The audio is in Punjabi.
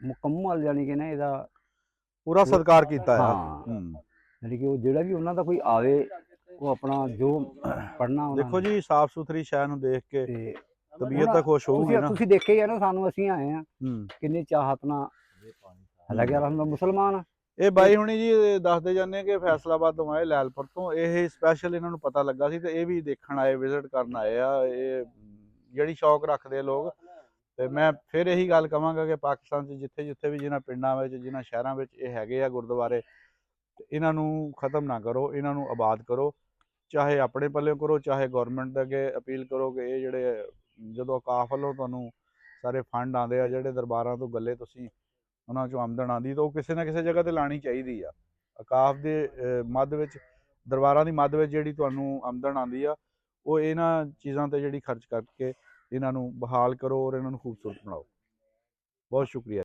ਮੁਕੰਮਲ ਜਾਨੀ ਕਿ ਨਾ ਇਹਦਾ ਪੂਰਾ ਸਤਿਕਾਰ ਕੀਤਾ ਆ। ਹਾਂ, ਜਾਨੀ ਕਿ ਉਹ ਜਿਹੜਾ ਵੀ ਉਹਨਾਂ ਦਾ ਕੋਈ ਆਵੇ ਉਹ ਆਪਣਾ ਜੋ ਪੜ੍ਹਨਾ ਉਹਨਾਂ ਦੇਖੋ ਨੇ ਜੀ ਸਾਫ ਸੁਥਰੀ ਸ਼ਹਿਰ ਨੂੰ ਦੇਖ ਕੇ ਤੇ ਤਬੀਅਤ ਤਾਂ ਖੁਸ਼ ਹੋਊਗੀ ਨਾ। ਤੁਸੀਂ ਦੇਖਿਆ ਹੀ ਆ ਨਾ, ਸਾਨੂੰ ਅਸੀਂ ਆਏ ਆ ਹੂੰ, ਕਿੰਨੀ ਚਾਹਤ ਨਾਲ ਲੱਗਿਆ ਰਹਿੰਦਾ ਮੁਸਲਮਾਨ ਇਹ ਬਾਈ ਹੁਣੀ ਜੀ ਦੱਸਦੇ ਜਾਂਦੇ ਕਿ ਫੈਸਲਾਬਾਦ ਤੋਂ ਆਏ ਲੈਲਪੁਰ ਤੋਂ, ਇਹ ਸਪੈਸ਼ਲ ਇਹਨਾਂ ਨੂੰ ਪਤਾ ਲੱਗਾ ਸੀ ਤੇ ਇਹ ਵੀ ਦੇਖਣ ਆਏ, ਵਿਜ਼ਿਟ ਕਰਨ ਆਏ ਆ। ਇਹ ਜਿਹੜੀ ਸ਼ੌਕ ਰੱਖਦੇ ਆ ਲੋਕ। ਤੇ ਮੈਂ ਫਿਰ ਇਹੀ ਗੱਲ ਕਹਾਂਗਾ ਕਿ ਪਾਕਿਸਤਾਨ 'ਚ ਜਿੱਥੇ ਜਿੱਥੇ ਵੀ ਜਿਨ੍ਹਾਂ ਪਿੰਡਾਂ ਵਿੱਚ ਜਿਨ੍ਹਾਂ ਸ਼ਹਿਰਾਂ ਵਿੱਚ ਇਹ ਹੈਗੇ ਆ ਗੁਰਦੁਆਰੇ, ਇਹਨਾਂ ਨੂੰ ਖਤਮ ਨਾ ਕਰੋ, ਇਹਨਾਂ ਨੂੰ ਆਬਾਦ ਕਰੋ। ਚਾਹੇ ਆਪਣੇ ਪੱਲੇ ਕਰੋ, ਚਾਹੇ ਗੌਰਮੈਂਟ ਦੇ ਅੱਗੇ ਅਪੀਲ ਕਰੋ ਕਿ ਇਹ ਜਿਹੜੇ ਜਦੋਂ ਔਕਾਫ ਵੱਲੋਂ ਤੁਹਾਨੂੰ ਸਾਰੇ ਫੰਡ ਆਉਂਦੇ ਆ, ਜਿਹੜੇ ਦਰਬਾਰਾਂ ਤੋਂ ਗੱਲੇ ਤੁਸੀਂ ਉਹਨਾਂ 'ਚੋਂ ਆਮਦਨ ਆਉਂਦੀ, ਤਾਂ ਉਹ ਕਿਸੇ ਨਾ ਕਿਸੇ ਜਗ੍ਹਾ 'ਤੇ ਲਾਉਣੀ ਚਾਹੀਦੀ ਆ। ਔਕਾਫ ਦੇ ਮੱਧ ਵਿੱਚ, ਦਰਬਾਰਾਂ ਦੀ ਮੱਧ ਵਿੱਚ ਜਿਹੜੀ ਤੁਹਾਨੂੰ ਆਮਦਨ ਆਉਂਦੀ ਆ, ਉਹ ਇਹਨਾਂ ਚੀਜ਼ਾਂ 'ਤੇ ਜਿਹੜੀ ਖਰਚ ਕਰਕੇ ਇਹਨਾਂ ਨੂੰ ਬਹਾਲ ਕਰੋ ਔਰ ਇਹਨਾਂ ਨੂੰ ਖੂਬਸੂਰਤ ਬਣਾਓ। ਬਹੁਤ ਸ਼ੁਕਰੀਆ।